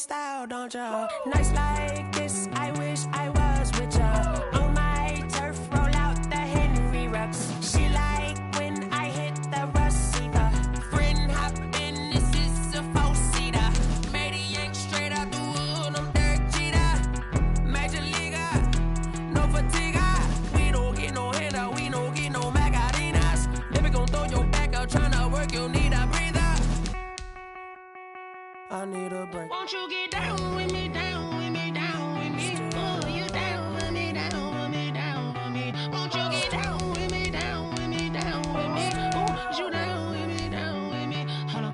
style, don't ya? Nights like this, I wish I was with ya. On my turf, roll out the Henry Rux. She like when I hit the receiver. Friend hop in, this is a four-seater. Made a yank straight out the wood, I'm Derek Jeter. Major leaguer, no fatigue. We don't get no handout, we don't get no Macarinas. Never gon' throw your back out, tryna work, you'll need a breather. I need a break. Won't you get down with me, down with me, down with me? Oh, you down with me, down with me, down with me. Won't you get down with me, down with me, down with me? Oh, you down with me, down with me? Hold on.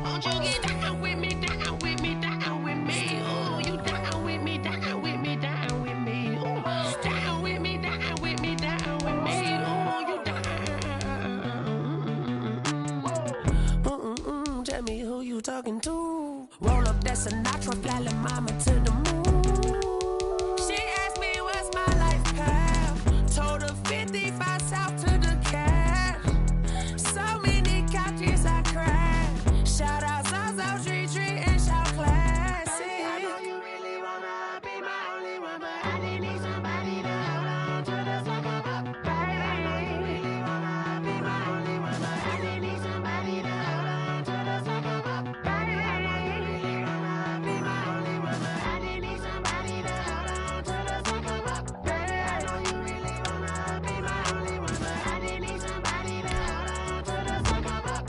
Won't you get down with me, down with me, down with me? Oh, you down with me, down with me, down with me? Oh, down with me, down with me, down with me? Oh, you down. Tell me who you talking to. Roll up that Sinatra, fly la mama to the moon. She asked me what's my life path. Told her 55 south to the cat. So many couches I cried. Shout out Zazo, Tree Tree, and shout classy. I know you really wanna be my only one, but I didn't need somebody to hold on to the sucker up. Baby, I know you really wanna be my only one, but I didn't need somebody to hold on to the sucker up. Baby, I know you really wanna be my only one, but I didn't need somebody to hold on to the sucker up. Baby, I know you really wanna be my only one, but I didn't need somebody to hold on to the sucker up.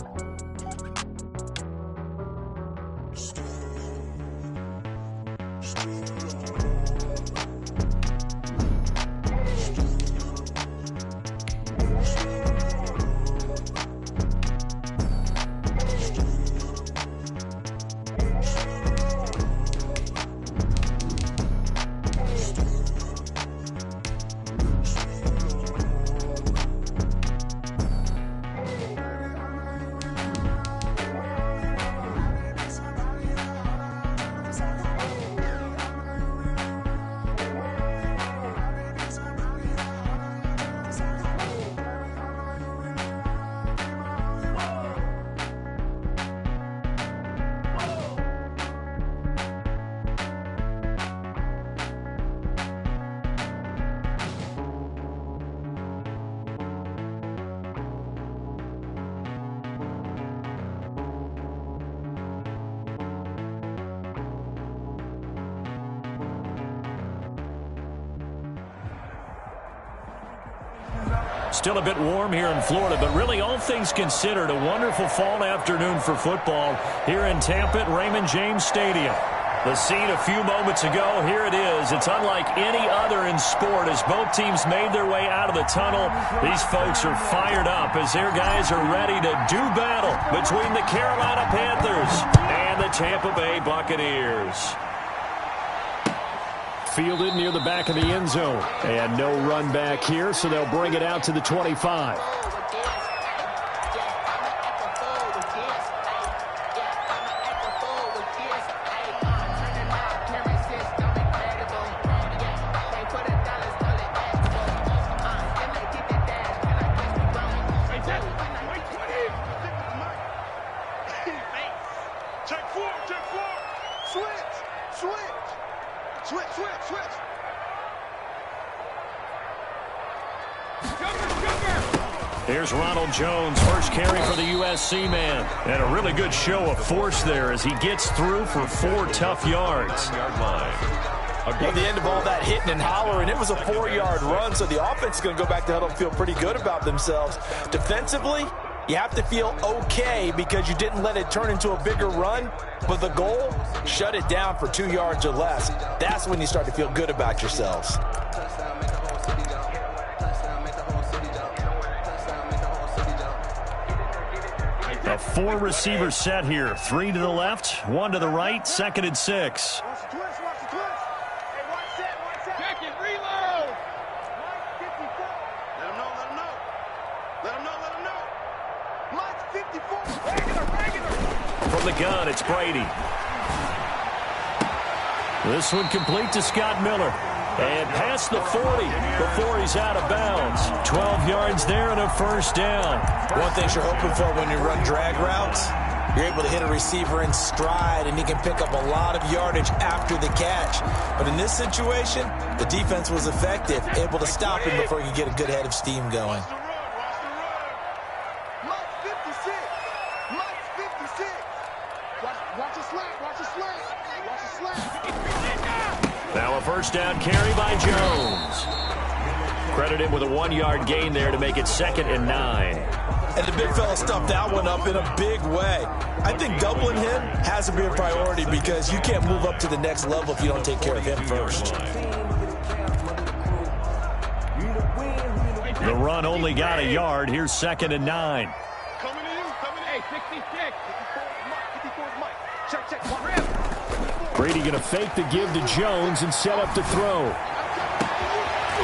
Still a bit warm here in Florida, but really all things considered, a wonderful fall afternoon for football here in Tampa at Raymond James Stadium. The scene a few moments ago, here it is. It's unlike any other in sport as both teams made their way out of the tunnel. These folks are fired up as their guys are ready to do battle between the Carolina Panthers and the Tampa Bay Buccaneers. Fielded near the back of the end zone. And no run back here, so they'll bring it out to the 25. Here's Ronald Jones, first carry for the USC man. And a really good show of force there as he gets through for 4 tough yards. At the end of all that hitting and hollering, it was a 4-yard run, so the offense is going to go back to huddle and feel pretty good about themselves. Defensively, you have to feel okay because you didn't let it turn into a bigger run, but the goal, shut it down for 2 yards or less. That's when you start to feel good about yourselves. A 4-receiver set here. 3 to the left, 1 to the right, 2nd and 6. From the gun, it's Brady. This one complete to Scott Miller. And past the 40 before he's out of bounds. 12 yards there and a first down. One thing you're hoping for when you run drag routes, You're able to hit a receiver in stride, and he can pick up a lot of yardage after the catch. But in this situation, the defense was effective, able to stop him before he could get a good head of steam going. Now a first down carry by Jones. Credit him with a 1-yard gain there to make it 2nd and 9. And the big fella stuffed that one up in a big way. I think doubling him has to be a priority because you can't move up to the next level if you don't take care of him first. The run only got a yard. Here's 2nd and 9. Coming in. Hey, 66. 54's Mike. Check. Brady going to fake the give to Jones and set up to throw.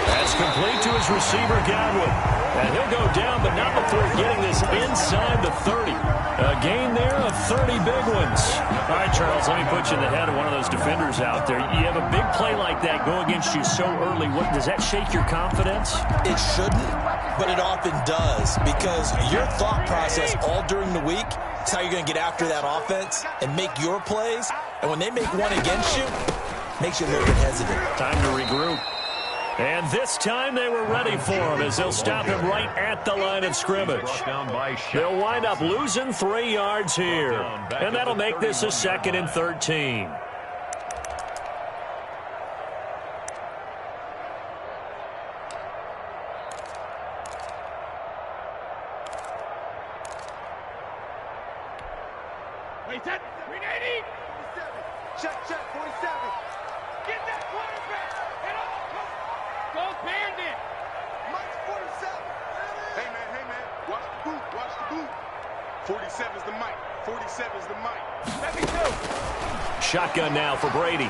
That's complete to his receiver, Godwin. And he'll go down, but not before getting this inside the 30. A gain there of 30 big ones. All right, Charles, let me put you in the head of one of those defenders out there. You have a big play like that go against you so early. Does that shake your confidence? It shouldn't, but it often does because your thought process all during the week is how you're going to get after that offense and make your plays. And when they make one against you, it makes you a little bit hesitant. Time to regroup. And this time they were ready for him as they'll stop him right at the line of scrimmage. They'll wind up losing 3 yards here. And that'll make this a 2nd and 13. Wait, that 380. Check, 47. Get that quarterback. And go Bandit. Mike's 47. Hey, man. Watch the boot. 47's the mic. 47's the mic. Let me go. Shotgun now for Brady.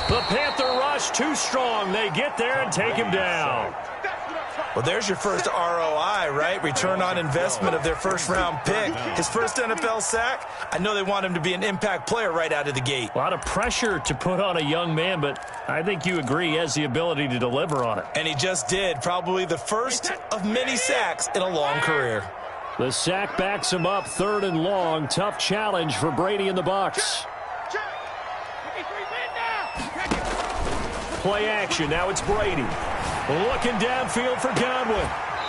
The Panther rush too strong. They get there and take him down. Well, there's your first ROI, right? Return on investment of their first-round pick. His first NFL sack. I know they want him to be an impact player right out of the gate. A lot of pressure to put on a young man, but I think you agree he has the ability to deliver on it. And he just did. Probably the first of many sacks in a long career. The sack backs him up, 3rd and long. Tough challenge for Brady and the Bucs. Play action. Now it's Brady. Looking downfield for Godwin.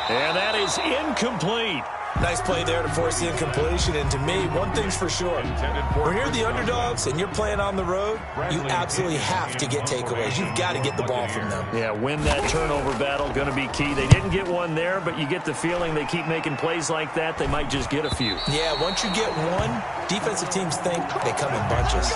And that is incomplete. Nice play there to force the incompletion. And to me, one thing's for sure. When you're the underdogs and you're playing on the road, you absolutely have to get takeaways. You've got to get the ball from them. Yeah, win that turnover battle, going to be key. They didn't get one there, but you get the feeling they keep making plays like that, they might just get a few. Yeah, once you get one, defensive teams think they come in bunches.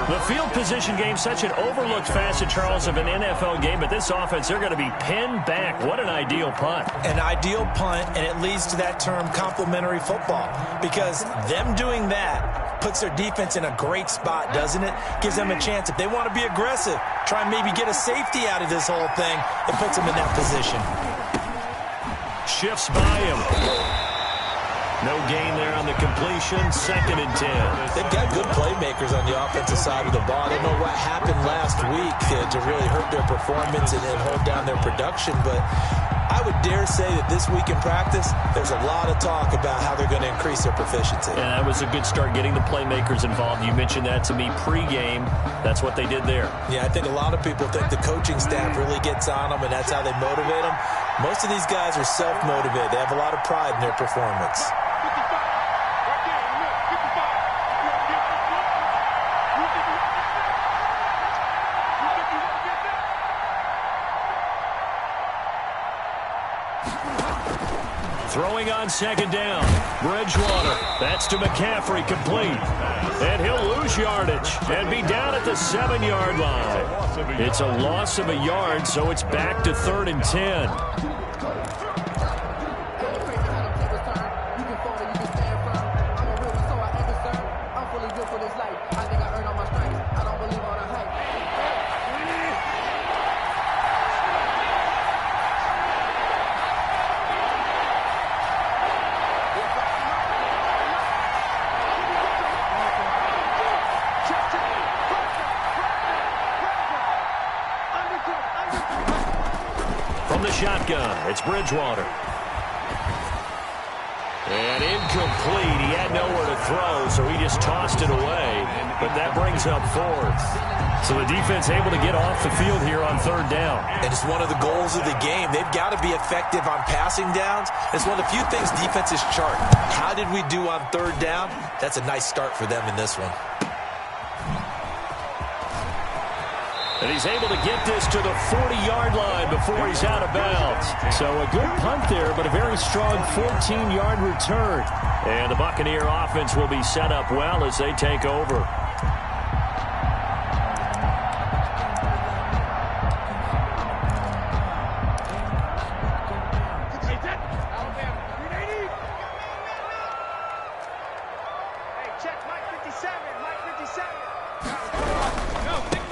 The field position game, such an overlooked facet, Charles, of an NFL game, but this offense, they're going to be pinned back. What an ideal punt. An ideal punt, and it leads to that term complementary football, because them doing that puts their defense in a great spot, doesn't it? Gives them a chance. If they want to be aggressive, try and maybe get a safety out of this whole thing, it puts them in that position. Shifts by him. No gain there on the completion. 2nd and 10. They've got good playmakers on the offensive side of the ball. I don't know what happened last week to really hurt their performance and hold down their production, but I would dare say that this week in practice, there's a lot of talk about how they're going to increase their proficiency. And that was a good start getting the playmakers involved. You mentioned that to me pregame. That's what they did there. Yeah, I think a lot of people think the coaching staff really gets on them, and that's how they motivate them. Most of these guys are self-motivated. They have a lot of pride in their performance. Throwing on 2nd down. Bridgewater. That's to McCaffrey, complete. And he'll lose yardage and be down at the 7-yard line. It's a loss of a yard, so it's back to 3rd and 10. Shotgun. It's Bridgewater. And in incomplete. He had nowhere to throw, so he just tossed it away. But that brings up fourth. So the defense able to get off the field here on third down. And it's one of the goals of the game. They've got to be effective on passing downs. It's one of the few things defenses chart. How did we do on third down? That's a nice start for them in this one. And he's able to get this to the 40-yard line before he's out of bounds. So a good punt there, but a very strong 14-yard return. And the Buccaneer offense will be set up well as they take over.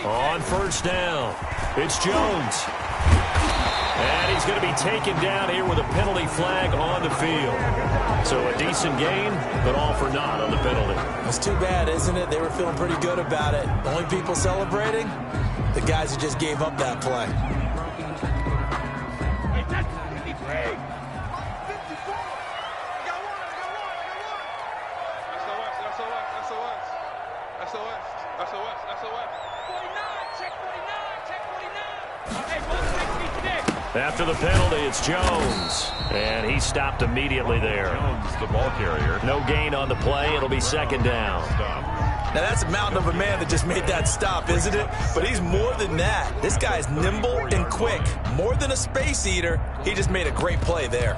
On first down, it's Jones. And he's going to be taken down here with a penalty flag on the field. So a decent gain, but all for naught on the penalty. It's too bad, isn't it? They were feeling pretty good about it. Only people celebrating, the guys who just gave up that play. After the penalty, it's Jones. And he stopped immediately there. Jones, the ball carrier. No gain on the play. It'll be second down. Now, that's a mountain of a man that just made that stop, isn't it? But he's more than that. This guy's nimble and quick. More than a space eater. He just made a great play there.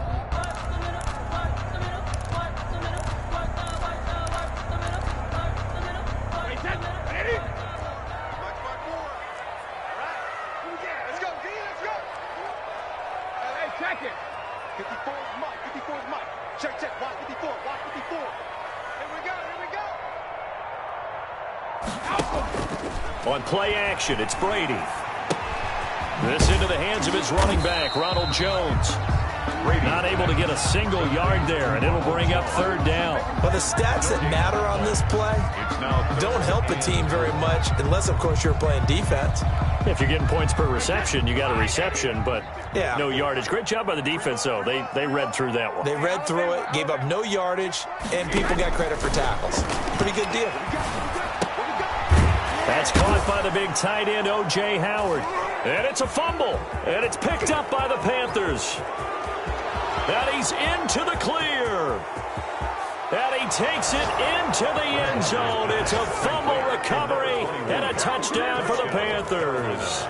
On play action, it's Brady. This into the hands of his running back, Ronald Jones. Not able to get a single yard there, and it'll bring up third down. But the stats that matter on this play don't help a team very much, unless, of course, you're playing defense. If you're getting points per reception, you got a reception, but yeah, no yardage. Great job by the defense, though. They read through that one. They read through it, gave up no yardage, and people got credit for tackles. Pretty good deal. That's caught by the big tight end, O.J. Howard. And it's a fumble, and it's picked up by the Panthers. And he's into the clear. And he takes it into the end zone. It's a fumble recovery and a touchdown for the Panthers.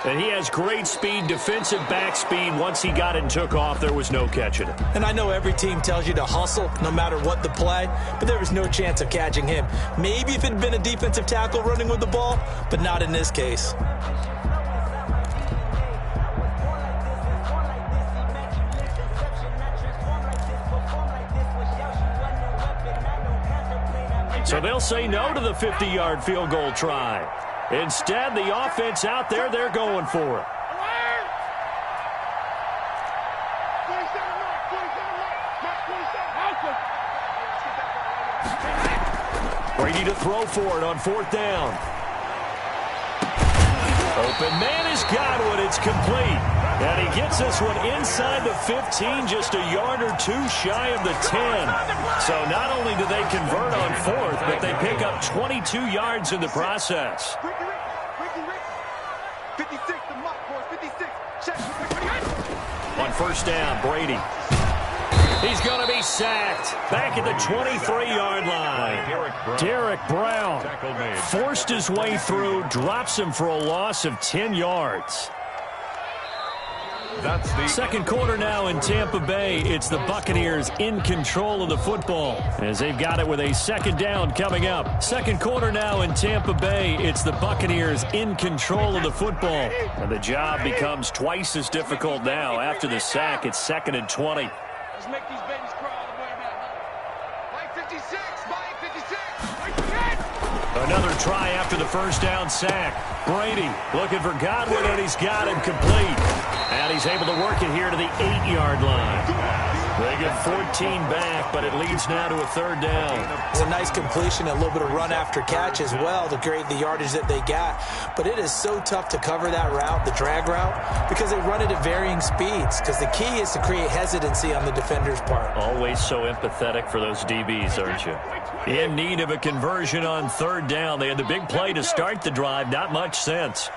And he has great speed, defensive back speed. Once he got it and took off, there was no catching it. And I know every team tells you to hustle no matter what the play, but there was no chance of catching him. Maybe if it had been a defensive tackle running with the ball, but not in this case. So they'll say no to the 50-yard field goal try. Instead, the offense out there, they're going for it. Brady to throw for it on fourth down. Open man is Godwin. It's complete. And he gets this one inside the 15, just a yard or two shy of the 10. So not only do they convert on fourth, but they pick up 22 yards in the process. On first down, Brady. He's going to be sacked back at the 23-yard line. Derek Brown forced his way through, drops him for a loss of 10 yards. Second quarter now in Tampa Bay. It's the Buccaneers in control of the football as they've got it with a second down coming up. Second quarter now in Tampa Bay. It's the Buccaneers in control of the football. And the job becomes twice as difficult now after the sack. It's 2nd and 20. Let's make these babies crawl the way now. Mike 56, Mike 56. Another try after the first down sack. Brady looking for Godwin, and he's got him complete. And he's able to work it here to the 8-yard line. They get 14 back, but it leads now to a third down. It's a nice completion, a little bit of run after catch as well to create the yardage that they got. But it is so tough to cover that route, the drag route, because they run it at varying speeds. Because the key is to create hesitancy on the defender's part. Always so empathetic for those DBs, aren't you? In need of a conversion on third down. They had the big play to start the drive. Not much sense.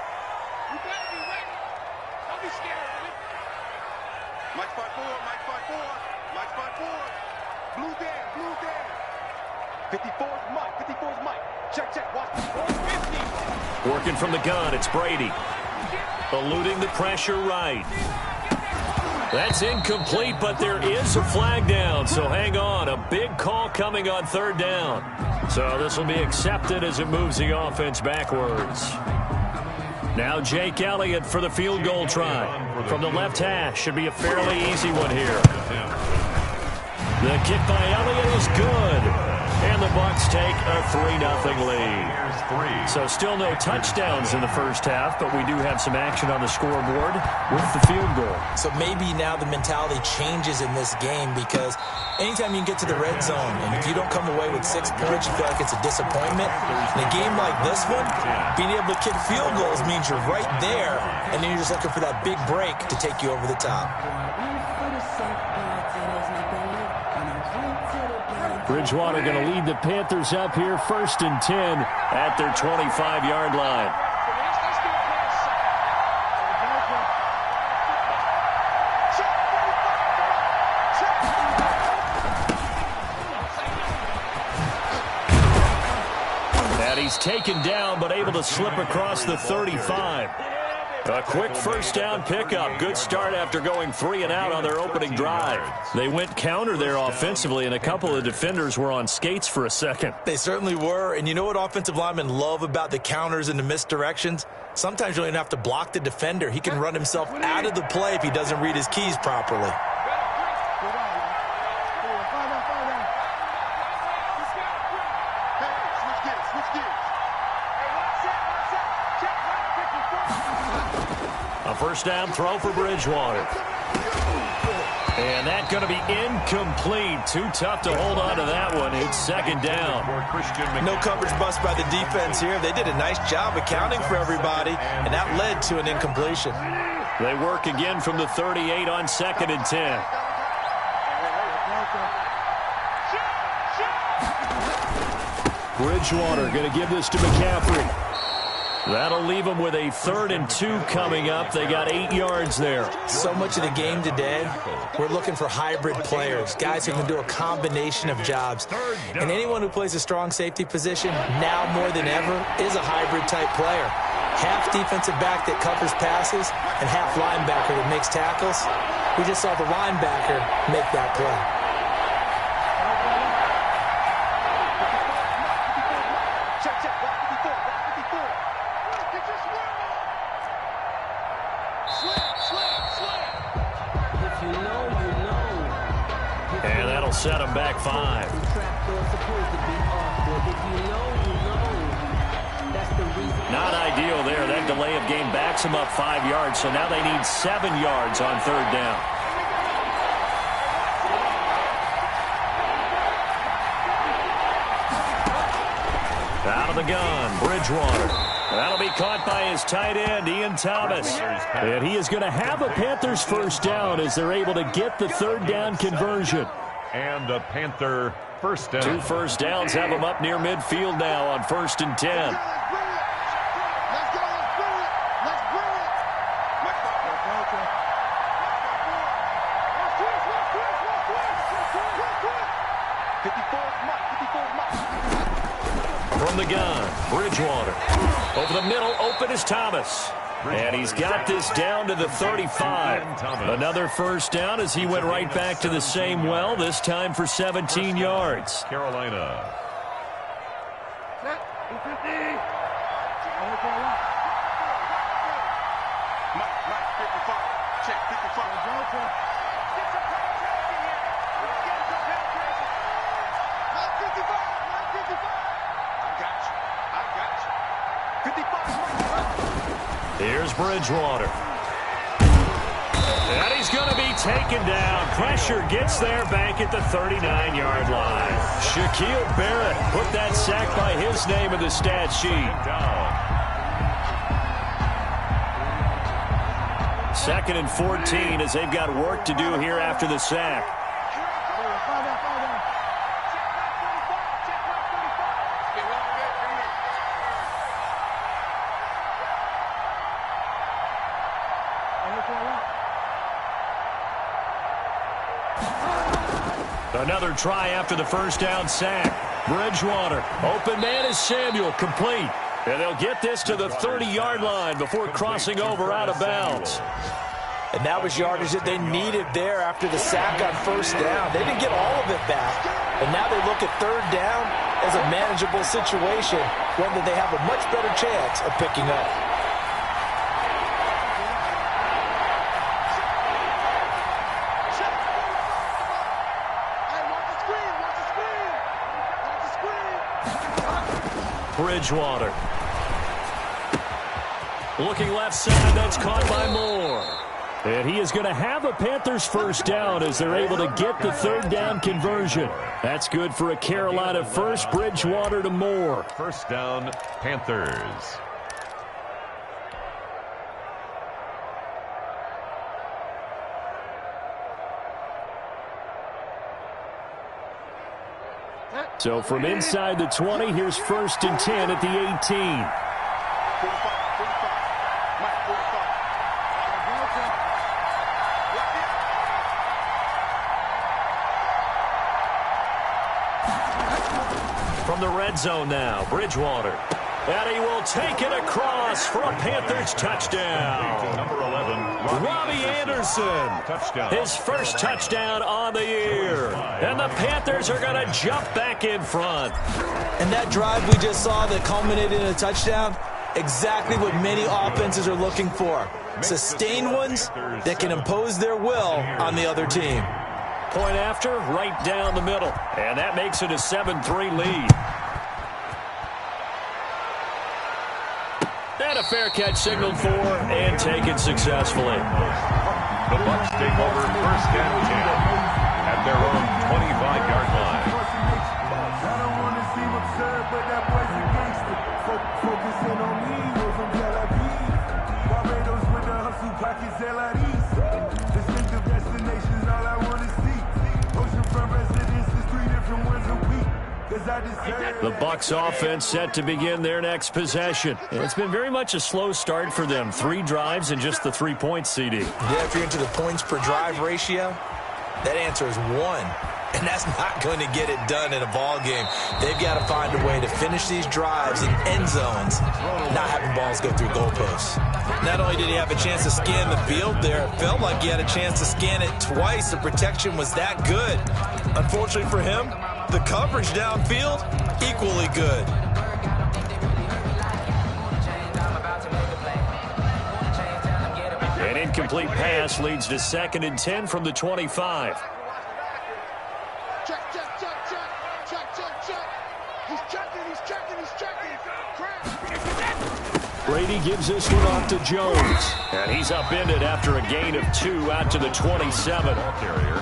Working from the gun, it's Brady. Eluding the pressure right. That's incomplete, but there is a flag down, so hang on. A big call coming on third down. So this will be accepted as it moves the offense backwards. Now Jake Elliott for the field goal try. From the left hash, should be a fairly easy one here. The kick by Elliott is good. And the Bucs take a 3-0 lead. So still no touchdowns in the first half, but we do have some action on the scoreboard with the field goal. So maybe now the mentality changes in this game, because anytime you can get to the red zone, and if you don't come away with 6 points, you feel like it's a disappointment. In a game like this one, being able to kick field goals means you're right there, and then you're just looking for that big break to take you over the top. Bridgewater going to lead the Panthers up here, 1st and 10 at their 25-yard line. And he's taken down, but able to slip across the 35. A quick first down pickup. Good start after going 3 and out on their opening drive. They went counter there offensively, and a couple of defenders were on skates for a second. They certainly were, and you know what offensive linemen love about the counters and the misdirections? Sometimes you don't even have to block the defender. He can run himself out of the play if he doesn't read his keys properly. First down throw for Bridgewater. And that's going to be incomplete. Too tough to hold on to that one. It's 2nd down. No coverage bust by the defense here. They did a nice job accounting for everybody, and that led to an incompletion. They work again from the 38 on 2nd and 10. Bridgewater going to give this to McCaffrey. That'll leave them with a 3rd and 2 coming up. They got 8 yards there. So much of the game today, we're looking for hybrid players, guys who can do a combination of jobs. And anyone who plays a strong safety position, now more than ever, is a hybrid type player. Half defensive back that covers passes and half linebacker that makes tackles. We just saw the linebacker make that play. Set him back 5. Not ideal there. That delay of game backs him up 5 yards, so now they need 7 yards on 3rd down. Out of the gun, Bridgewater. That'll be caught by his tight end, Ian Thomas. And he is going to have a Panthers first down as they're able to get the 3rd down conversion. And a Panther first down. 2 first downs have them up near midfield now on 1st and 10. From the gun, Bridgewater. Over the middle, open is Thomas. And he's got this down to the 35. Another first down as he went right back to the same well, this time for 17 yards. Carolina. Here's Bridgewater. And he's going to be taken down. Pressure gets there back at the 39-yard line. Shaquille Barrett put that sack by his name in the stat sheet. 2nd and 14 as they've got work to do here after the sack. Another try after the first down sack. Bridgewater, open man is Samuel, complete. And they'll get this to the 30-yard line before crossing over out of bounds. And that was yardage that they needed there after the sack on first down. They didn't get all of it back. And now they look at third down as a manageable situation, one that they have a much better chance of picking up. Bridgewater. Looking left side, that's caught by Moore. And he is going to have a Panthers first down as they're able to get the third down conversion. That's good for a Carolina first. Bridgewater to Moore. First down, Panthers. So from inside the 20, here's 1st and 10 at the 18. From the red zone now, Bridgewater. And he will take it across for a Panthers touchdown. Number 11, Robbie Anderson. Touchdown. His first touchdown on the year. And the Panthers are going to jump back in front. And that drive we just saw that culminated in a touchdown, exactly what many offenses are looking for. Sustained ones that can impose their will on the other team. Point after, right down the middle. And that makes it a 7-3 lead. And a fair catch signaled for and taken successfully. The Bucs take over 1st and 10 at their own 25-yard line. I don't want to seem absurd, but that boy's a gangster. Focusing on me, we're from Tel Aviv. Barbados with the hustle pockets, LREs. Distinctive destinations, all I want to see. Oceanfront residences, 3 different ones a week. The Bucs offense set to begin their next possession. It's been very much a slow start for them. 3 drives and just the 3 points, CD. Yeah, if you're into the points per drive ratio, that answer is 1. And that's not going to get it done in a ball game. They've got to find a way to finish these drives in end zones, not having balls go through goalposts. Not only did he have a chance to scan the field there, it felt like he had a chance to scan it twice. The protection was that good. Unfortunately for him, the coverage downfield, equally good. An incomplete pass leads to 2nd and 10 from the 25. Check. He's checking. Brady gives this one off to Jones. And he's upended after a gain of 2 out to the 27. Carrier.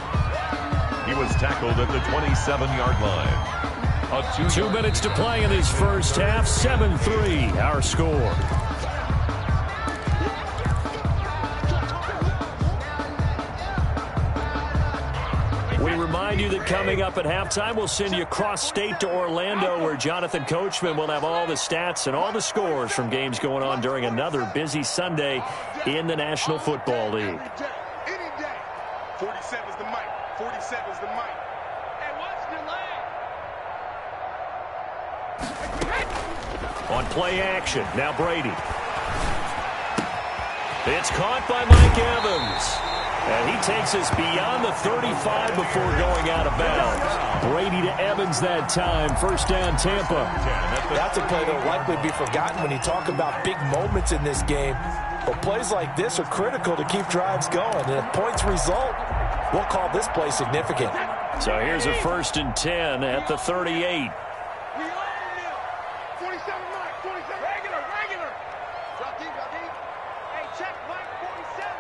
He was tackled at the 27-yard line. 2 minutes to play in this first half. 7-3, our score. We remind you that coming up at halftime, we'll send you cross-state to Orlando, where Jonathan Coachman will have all the stats and all the scores from games going on during another busy Sunday in the National Football League. Any day. 47's the mic. 47's the mic. Hey, what's the On play action, now Brady. It's caught by Mike Evans. And he takes us beyond the 35 before going out of bounds. Brady to Evans that time. First down, Tampa. That's a play that will likely be forgotten when you talk about big moments in this game. But plays like this are critical to keep drives going. And if points result, we'll call this play significant. So here's a 1st and 10 at the 38. 47 Mike, 47. Regular. Drop deep. Hey, check Mike 47.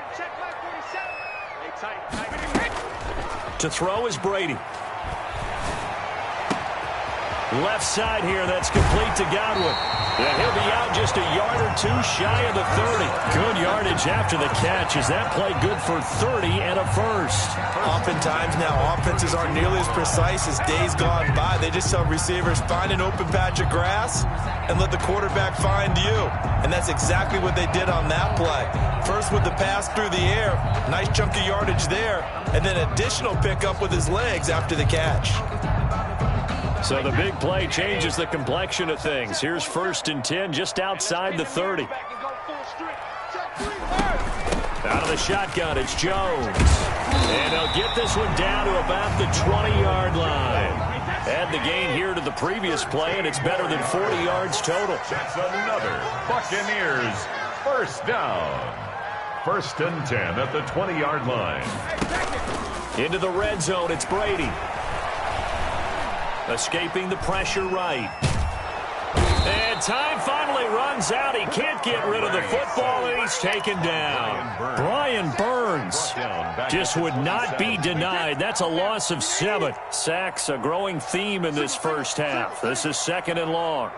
To throw is Brady. Left side here, that's complete to Godwin. And he'll be out just a yard or two shy of the 30. Good yardage after the catch. Is that play good for 30 and a first? Oftentimes now, offenses aren't nearly as precise as days gone by. They just tell receivers, find an open patch of grass and let the quarterback find you. And that's exactly what they did on that play. First with the pass through the air, nice chunk of yardage there, and then additional pickup with his legs after the catch. So the big play changes the complexion of things. Here's 1st and 10 just outside the 30. Out of the shotgun, it's Jones. And he'll get this one down to about the 20-yard line. Add the gain here to the previous play, and it's better than 40 yards total. That's another Buccaneers first down. 1st and 10 at the 20-yard line. Into the red zone, it's Brady. Escaping the pressure right. And time finally runs out. He can't get rid of the football, and he's taken down. Brian Burns just would not be denied. That's a loss of 7. Sacks, a growing theme in this first half. This is 2nd and long.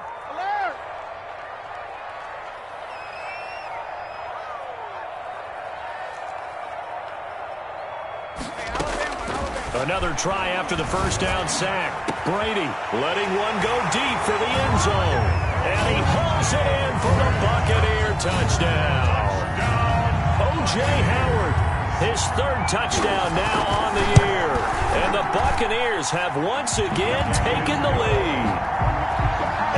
Another try after the first down sack. Brady letting one go deep for the end zone. And he hauls it in for the Buccaneer touchdown. O.J. Howard, his 3rd touchdown now on the year. And the Buccaneers have once again taken the lead.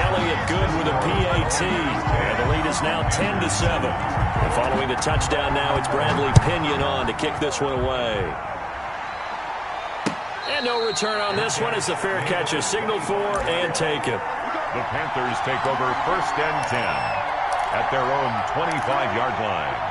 Elliott good with a PAT. And the lead is now 10-7. And following the touchdown now, it's Bradley Pinion on to kick this one away. And no return on this one as the fair catch is signaled for and taken. The Panthers take over 1st and 10 at their own 25-yard line.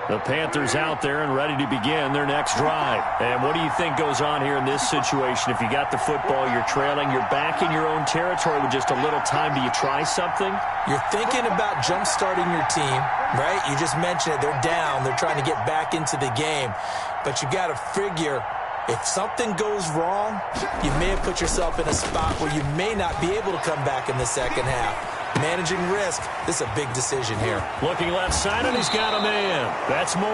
The Panthers out there and ready to begin their next drive. And what do you think goes on here in this situation? If you got the football, you're trailing, you're back in your own territory with just a little time. Do you try something? You're thinking about jump-starting your team, right? You just mentioned it. They're down. They're trying to get back into the game. But you got to figure, if something goes wrong, you may have put yourself in a spot where you may not be able to come back in the second half. Managing risk, this is a big decision here. Looking left side, and he's got a man. That's more.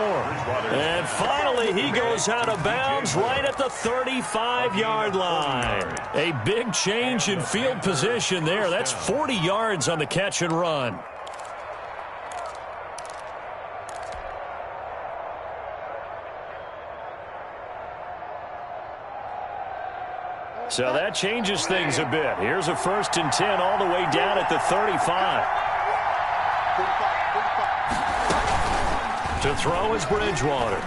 And finally, he goes out of bounds right at the 35-yard line. A big change in field position there. That's 40 yards on the catch and run. So that changes things a bit. Here's a 1st and 10 all the way down at the 35. To throw is Bridgewater.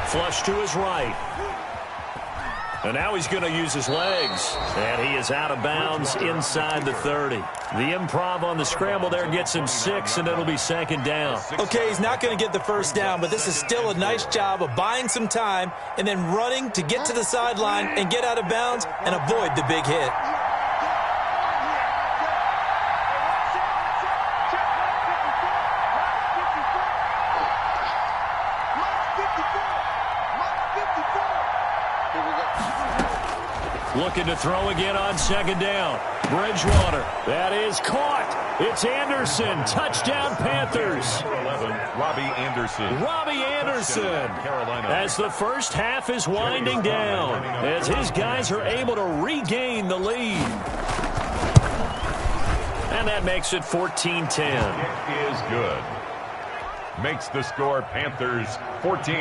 Flush to his right. And now he's going to use his legs. And he is out of bounds inside the 30. The improv on the scramble there gets him 6, and it'll be 2nd down. Okay, he's not going to get the first down, but this is still a nice job of buying some time and then running to get to the sideline and get out of bounds and avoid the big hit. Looking to throw again on 2nd down. Bridgewater. That is caught. It's Anderson. Touchdown, Panthers. 11, Robbie Anderson. Robbie Anderson. Carolina. As the first half is winding down, as his guys are able to regain the lead. And that makes it 14-10. It is good. Makes the score Panthers 14,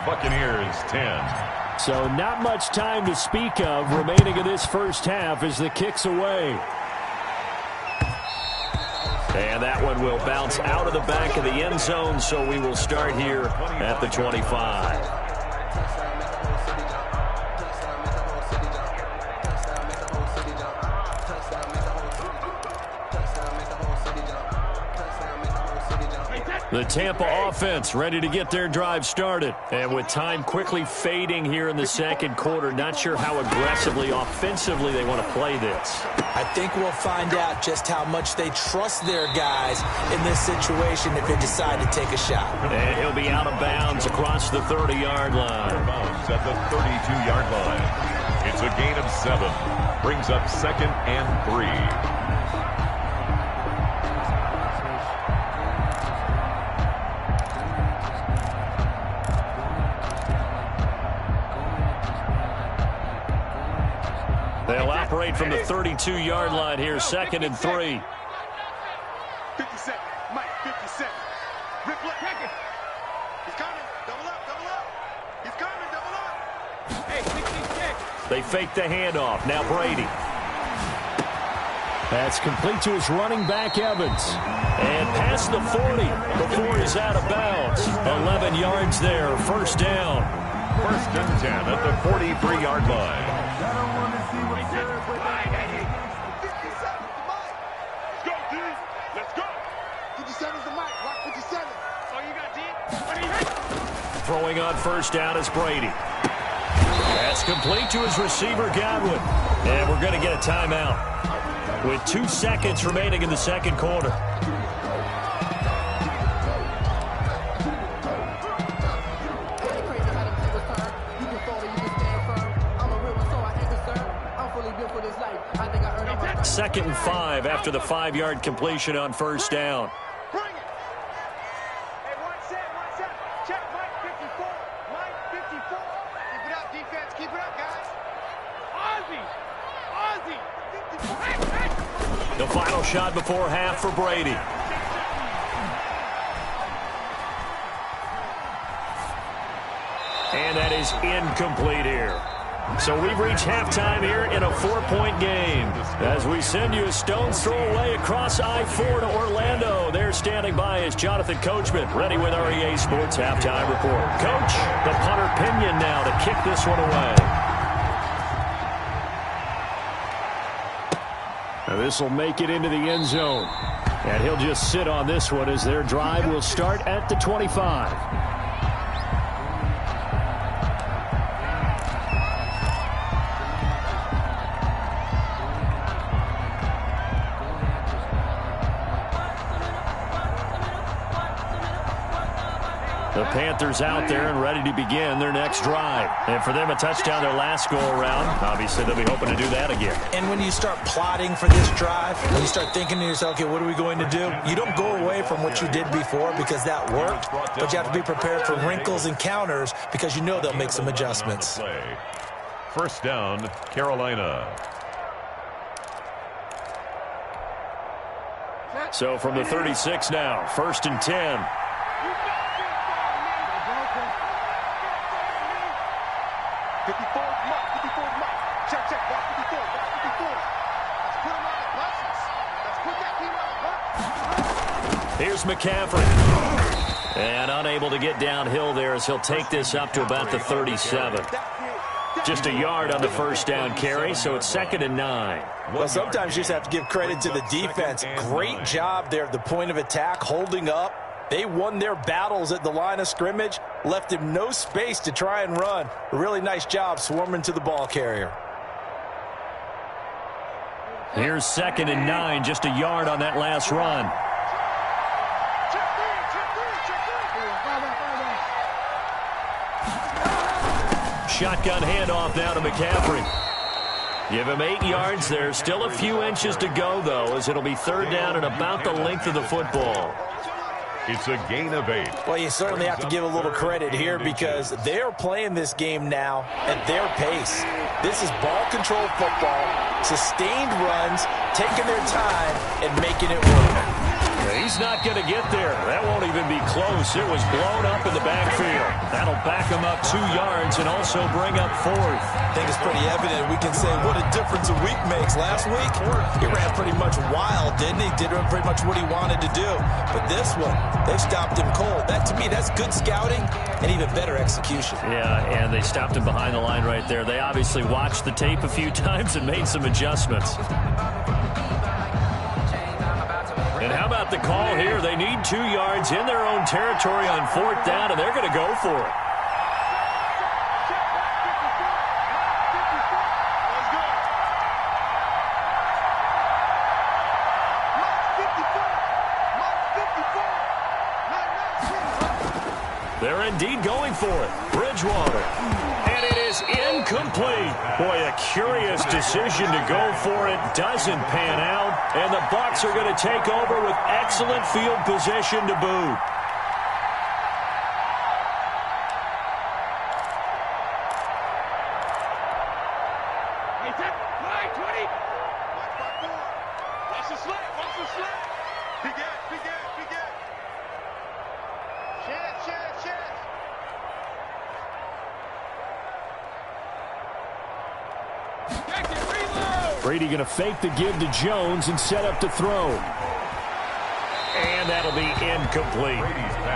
Buccaneers 10. So not much time to speak of remaining in this first half as the kick's away. And that one will bounce out of the back of the end zone, so we will start here at the 25. Hey, The Tampa offense ready to get their drive started. And with time quickly fading here in the second quarter, not sure how aggressively, offensively they want to play this. I think we'll find out just how much they trust their guys in this situation if they decide to take a shot. And he'll be out of bounds across the 30-yard line. Bounds at the 32-yard line. It's a gain of 7. Brings up 2nd and 3. They'll operate from the 32-yard line here, 2nd and 3. 57, Mike, 57. Rick, look, he's coming. Double up. He's coming, double up. Hey, 66. They fake the handoff. Now Brady. That's complete to his running back, Evans. And past the 40 before he's out of bounds. 11 yards there, first down. 1st and 10 at the 43-yard line. Throwing on first down is Brady. That's complete to his receiver, Godwin. And we're going to get a timeout with 2 seconds remaining in the second quarter. Second and 5 after the 5-yard completion on first down. Bring it. Hey, one set. Check Mike 54. Mike 54. Keep it up, defense. Keep it up, guys. Ozzy. The final shot before half for Brady. And that is incomplete here. So we've reached halftime here in a 4-point game. As we send you a stone's throw away across I-4 to Orlando. There standing by is Jonathan Coachman, ready with our EA Sports Halftime Report. Coach, the punter Pinion now to kick this one away. Now this will make it into the end zone. And he'll just sit on this one as their drive will start at the 25. The Panthers out there and ready to begin their next drive. And for them, a touchdown their last go-around. Obviously, they'll be hoping to do that again. And when you start plotting for this drive, when you start thinking to yourself, okay, what are we going to do? You don't go away from what you did before because that worked, but you have to be prepared for wrinkles and counters because you know they'll make some adjustments. First down, Carolina. So from the 36 now, 1st and 10. Here's McCaffrey. And unable to get downhill there as he'll take this up to about the 37. Just a yard on the first down carry, so it's 2nd and 9. Well, sometimes you just have to give credit to the defense. Great job there at the point of attack, holding up. They won their battles at the line of scrimmage, left him no space to try and run. A really nice job swarming to the ball carrier. Here's 2nd and 9, just a yard on that last run. Shotgun handoff now to McCaffrey. Give him 8 yards there. Still a few inches to go, though, as it'll be 3rd down and about the length of the football. It's a gain of 8. Well, you certainly have to give a little credit here because they're playing this game now at their pace. This is ball control football, sustained runs, taking their time and making it work. He's not going to get there. That won't even be close. It was blown up in the backfield. That'll back him up 2 yards and also bring up 4th. I think it's pretty evident. We can say what a difference a week makes. Last week, he ran pretty much wild, didn't he? Did pretty much what he wanted to do. But this one, they stopped him cold. That, to me, that's good scouting and even better execution. Yeah, and they stopped him behind the line right there. They obviously watched the tape a few times and made some adjustments. And how about the call here? They need 2 yards in their own territory on 4th down, and they're going to go for it. They're indeed going for it. Bridgewater. And it is incomplete. Boy, a curious decision to go for it. Doesn't pan out. And the Bucs are going to take over with excellent field position to boot. Watch the slant. Watch the slant. Big Ed. Big Ed. Big Ed. Chance. Brady going to fake the give to Jones and set up to throw. And that'll be incomplete.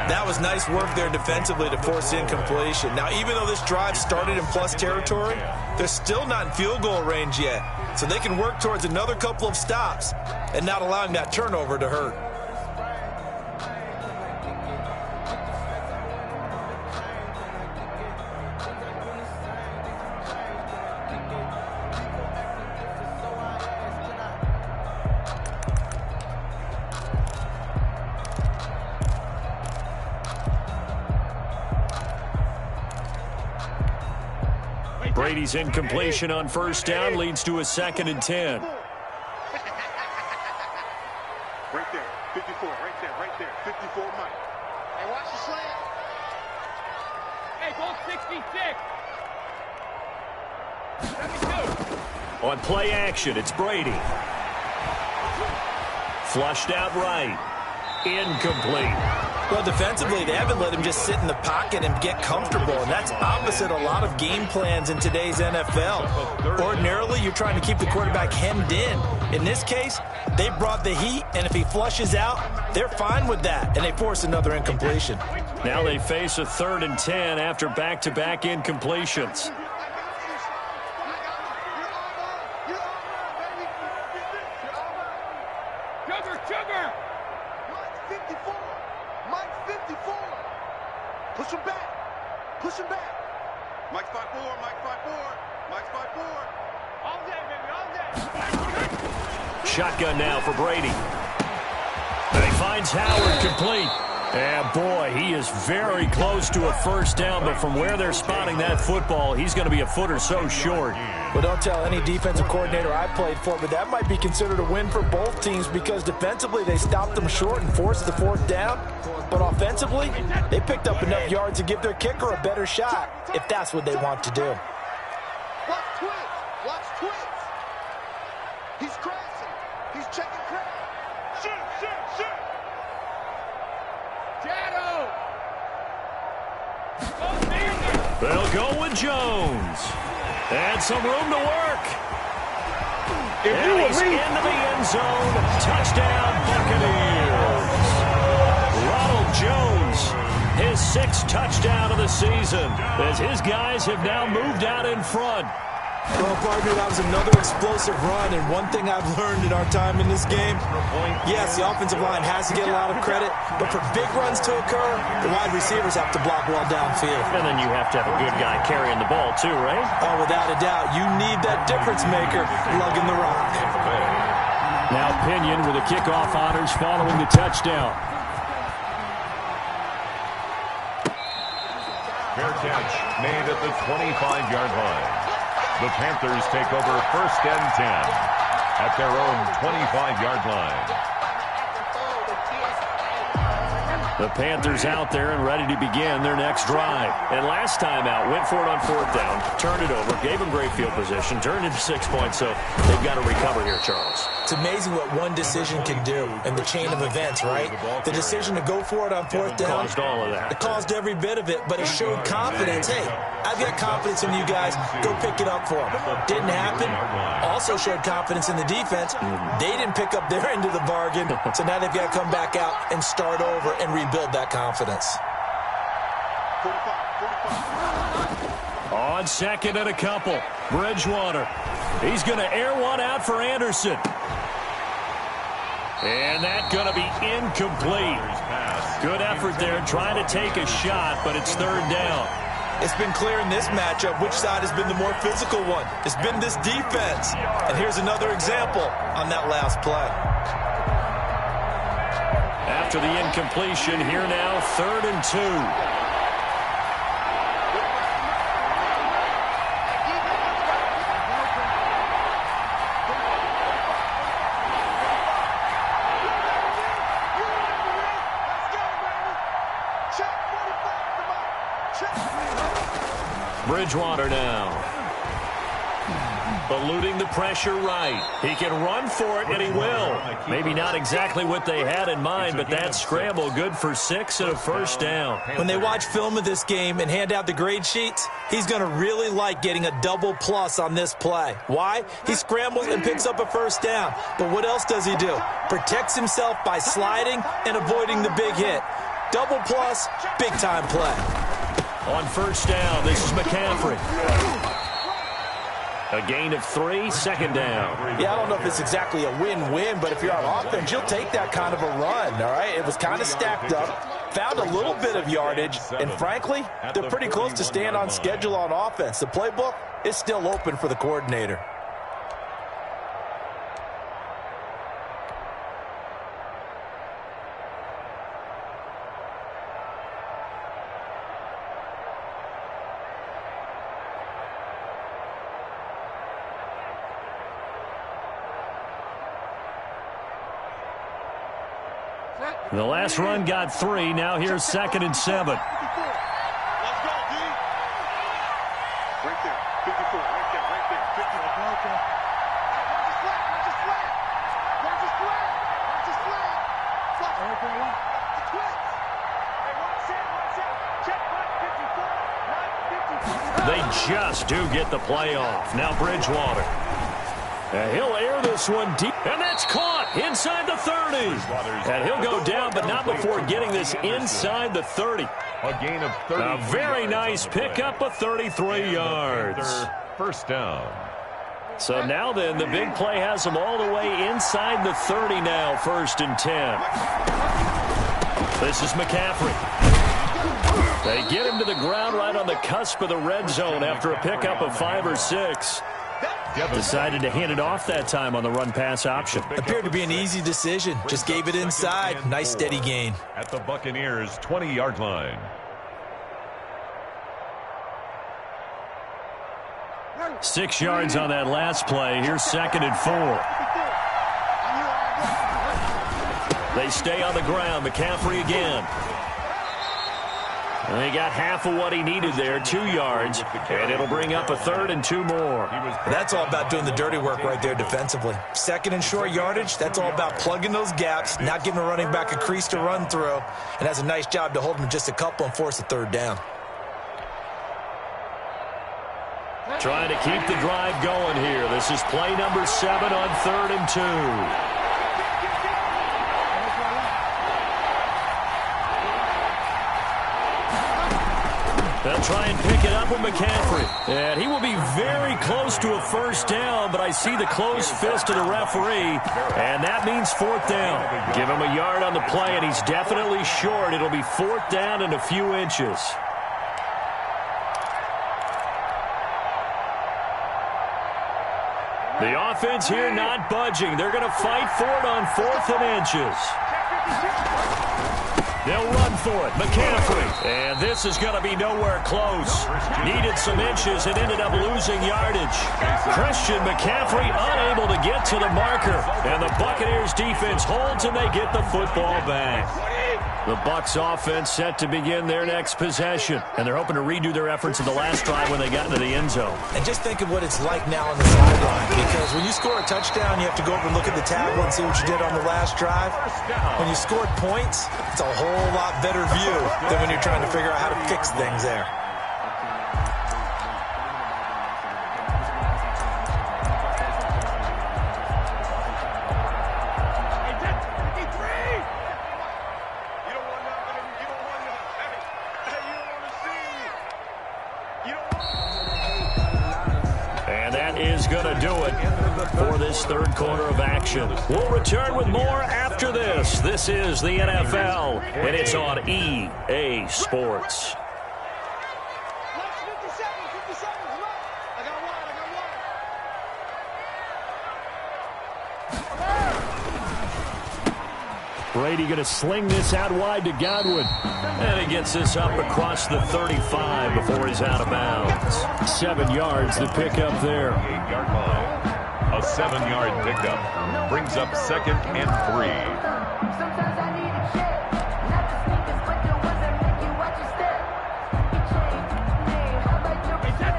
That was nice work there defensively to force incompletion. Now, even though this drive started in plus territory, they're still not in field goal range yet. So they can work towards another couple of stops and not allowing that turnover to hurt. Brady's incompletion on 1st down leads to a 2nd and 10. Right there. 54. Right there. 54, Mike. Hey, watch the slant. Hey, go 66. 72. On play action, it's Brady. Flushed out right. Incomplete. Well, defensively, they haven't let him just sit in the pocket and get comfortable, and that's opposite a lot of game plans in today's NFL. Ordinarily, you're trying to keep the quarterback hemmed in. In this case, they brought the heat, and if he flushes out, they're fine with that, and they force another incompletion. Now they face a 3rd and 10 after back-to-back incompletions. Sugar. Mike 54. Push him back. Mike's 5'4". Mike's 5'4". All day, baby, all day. Shotgun now for Brady. And he finds Howard complete. And boy, he is very close to a 1st down, but from where they're spotting that football, he's going to be a foot or so short. Well, don't tell any defensive coordinator I played for, but that might be considered a win for both teams because defensively they stopped them short and forced the 4th down. But offensively, they picked up enough yards to give their kicker a better shot if that's what they want to do. Watch twins. He's crashing. He's checking crash. Shoot. Shadow. They'll go with Jones. And some room to work. And he's into the end zone. Touchdown, Buccaneers. Ronald Jones, his 6th touchdown of the season, as his guys have now moved out in front. Well, partner, that was another explosive run, and one thing I've learned in our time in this game, yes, the offensive line has to get a lot of credit, but for big runs to occur, the wide receivers have to block well downfield. And then you have to have a good guy carrying the ball too, right? Oh, without a doubt, you need that difference maker lugging the rock. Now Pinion with the kickoff honors following the touchdown. Fair catch made at the 25-yard line. The Panthers take over 1st and 10 at their own 25-yard line. The Panthers out there and ready to begin their next drive. And last time out, went for it on 4th down, turned it over, gave them great field position, turned into 6 points, so they've got to recover here, Charles. It's amazing what one decision can do in the chain of events, right? The decision to go for it on 4th down. Caused all of that. It caused every bit of it, but it showed confidence. Hey, I've got confidence in you guys. Go pick it up for them. Didn't happen. Also showed confidence in the defense. They didn't pick up their end of the bargain, so now they've got to come back out and start over and rebuild that confidence. 45. On 2nd and a couple, Bridgewater. He's going to air one out for Anderson. And that's going to be incomplete. Good effort there trying to take a shot, but it's third down. It's been clear in this matchup which side has been the more physical one. It's been this defense. And here's another example on that last play. After the incompletion, here now, 3rd and 2. Bridgewater now. Eluding the pressure right. He can run for it, and he will. Maybe not exactly what they had in mind, but that scramble good for 6 and a first down. When they watch film of this game and hand out the grade sheets, he's going to really like getting a double plus on this play. Why? He scrambles and picks up a first down. But what else does he do? Protects himself by sliding and avoiding the big hit. Double plus, big-time play. On first down, this is McCaffrey. A gain of 3, 2nd down. Yeah, I don't know if it's exactly a win-win, but if you're on offense, you'll take that kind of a run, all right? It was kind of stacked up, found a little bit of yardage, and frankly, they're pretty close to staying on schedule on offense. The playbook is still open for the coordinator. The last run got 3. Now here's 2nd and 7. Let's go, D. Right there. 54. Right there. Right there. 54. Okay. Watch his flat. Watch his flat. Watch his flat. Watch his flat. Watch his flat. The twist. Hey, watch it. Watch it. Check 154. 154. They just do get the playoff. Now Bridgewater. He'll air this one deep, and that's caught inside the 30. And he'll go down, but not before getting this inside the 30. A gain of 30. A very nice pickup of 33 yards. First down. So now then, the big play has them all the way inside the 30 now, 1st and 10. This is McCaffrey. They get him to the ground right on the cusp of the red zone after a pickup of 5 or 6. Decided to hand it off that time on the run-pass option. Appeared to be an easy decision. Just gave it inside. Nice steady gain. At the Buccaneers' 20-yard line. Six yards on that last play. Here's 2nd and 4. They stay on the ground. McCaffrey again. And he got half of what he needed there, 2 yards, and it'll bring up a 3rd and 2 more. That's all about doing the dirty work right there defensively. 2nd and short yardage, that's all about plugging those gaps, not giving a running back a crease to run through, and has a nice job to hold him just a couple and force a 3rd down. Trying to keep the drive going here. This is play number 7 on 3rd and 2. They'll try and pick it up with McCaffrey. And he will be very close to a first down, but I see the closed fist of the referee, and that means 4th down. Give him a yard on the play, and he's definitely short. It'll be 4th down and a few inches. The offense here not budging. They're going to fight for it on 4th and inches. They'll run for it. McCaffrey. And this is going to be nowhere close. Needed some inches and ended up losing yardage. Christian McCaffrey unable to get to the marker. And the Buccaneers defense holds and they get the football back. The Bucs offense set to begin their next possession. And they're hoping to redo their efforts in the last drive when they got into the end zone. And just think of what it's like now on the sideline. Because when you score a touchdown, you have to go over and look at the tablet and see what you did on the last drive. When you scored points, it's a whole lot better view than when you're trying to figure out how to fix things there. going to do it for this third quarter of action. We'll return with more after this. This is the NFL, and it's on EA Sports. Brady going to sling this out wide to Godwin. And he gets this up across the 35 before he's out of bounds. 7 yards to pick up there. 8-yard line. A 7-yard pickup brings up 2nd and 3.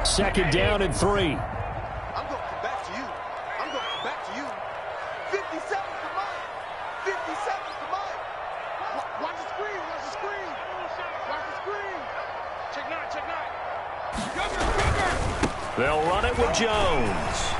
2nd down and 3. They'll run it with Jones.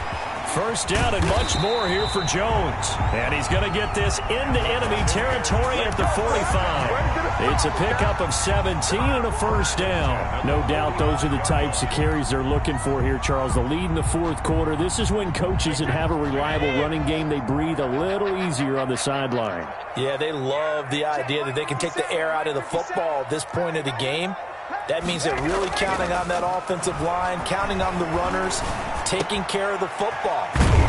First down and much more here for Jones. And he's going to get this into enemy territory at the 45. It's a pickup of 17 and a first down. No doubt those are the types of carries they're looking for here, Charles. The lead in the fourth quarter. This is when coaches that have a reliable running game, they breathe a little easier on the sideline. Yeah, they love the idea that they can take the air out of the football at this point of the game. That means they're really counting on that offensive line, counting on the runners, taking care of the football.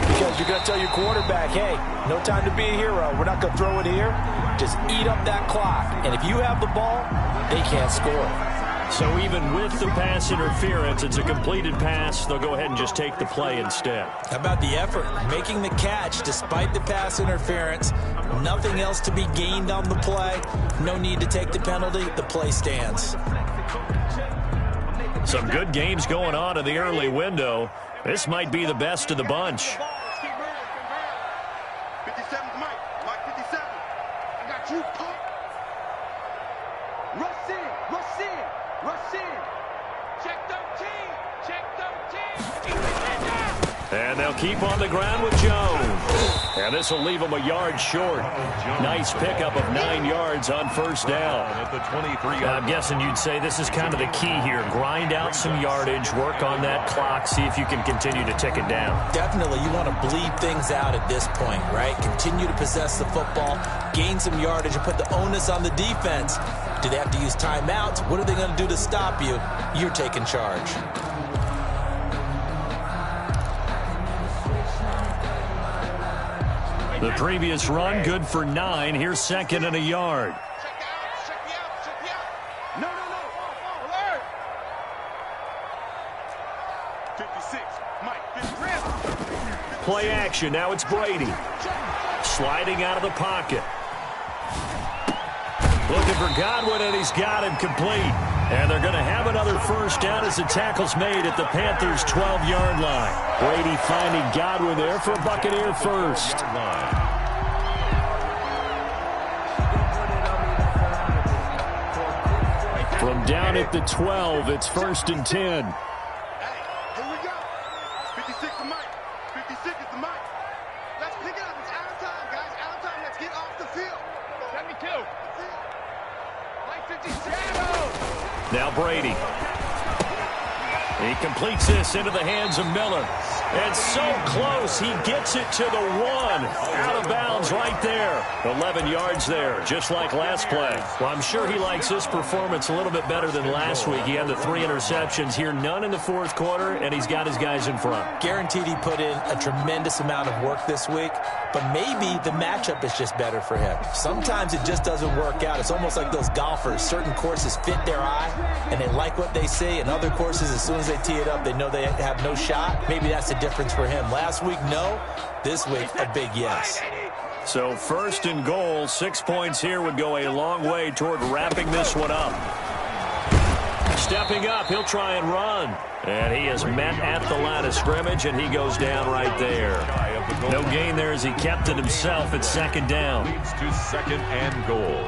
Because you're going to tell your quarterback, hey, no time to be a hero. We're not going to throw it here. Just eat up that clock. And if you have the ball, they can't score. So even with the pass interference, it's a completed pass. They'll go ahead and just take the play instead. How about the effort? Making the catch despite the pass interference. Nothing else to be gained on the play. No need to take the penalty. The play stands. Some good games going on in the early window. This might be the best of the bunch. 57 Mike. Mike 57. I got you, punk. Rush in. Rush in. Rush in. Check 13. Check 13. And they'll keep on the ground with Jones. And this will leave them a yard short. Nice pickup of 9 yards on first down. At the 23-yard I'm guessing you'd say this is kind of the key here. Grind out some yardage, work on that clock, see if you can continue to tick it down. Definitely, you want to bleed things out at this point, right? Continue to possess the football, gain some yardage, and put the onus on the defense. Do they have to use timeouts? What are they going to do to stop you? You're taking charge. The previous run, good for 9. Here's 2nd and a yard. Check me out. No. Alert. 56. Mike. 53. Play action. Now it's Brady. Sliding out of the pocket. Looking for Godwin, and he's got him complete. And they're going to have another first down as the tackle's made at the Panthers' 12-yard line. Brady finding Godwin there for a Buccaneer first. From down at the 12, it's 1st and 10. Here we go. 56 to Mike. 56 is the Mike. Let's pick it up. It's out of time, guys. Out of time. Let's get off the field. 72. Mike 57. Now Brady. He completes this into the hands of Miller. And so close, he gets it to the 1. Out of bounds right there. 11 yards there, just like last play. Well, I'm sure he likes this performance a little bit better than last week. He had the 3 interceptions here, none in the fourth quarter, and he's got his guys in front. Guaranteed he put in a tremendous amount of work this week, but maybe the matchup is just better for him. Sometimes it just doesn't work out. It's almost like those golfers. Certain courses fit their eye, and they like what they see, and other courses, as soon as they tee it up, they know they have no shot. Maybe that's the difference for him. Last week, no. This week, a big yes. So 1st and goal, 6 points here would go a long way toward wrapping this one up. Stepping up, he'll try and run. And he is met at the line of scrimmage, and he goes down right there. No gain there as he kept it himself at 2nd down. leads to 2nd and goal.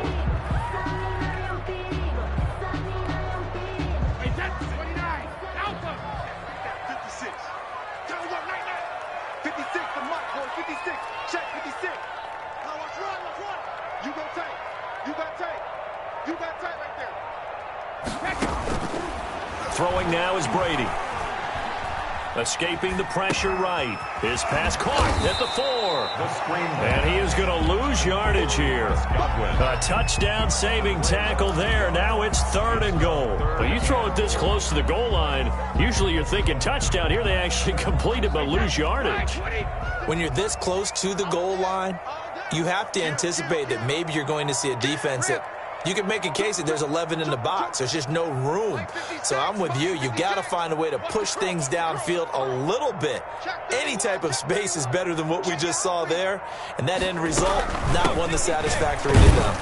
Throwing now is Brady. Escaping the pressure right. His pass caught at the 4. And he is going to lose yardage here. A touchdown-saving tackle there. Now it's 3rd and goal. Well, you throw it this close to the goal line, usually you're thinking touchdown. Here they actually complete it but lose yardage. When you're this close to the goal line, you have to anticipate that maybe you're going to see a defense that you can make a case that there's 11 in the box. There's just no room. So I'm with you. You've got to find a way to push things downfield a little bit. Any type of space is better than what we just saw there. And that end result, not one that's satisfactory to them.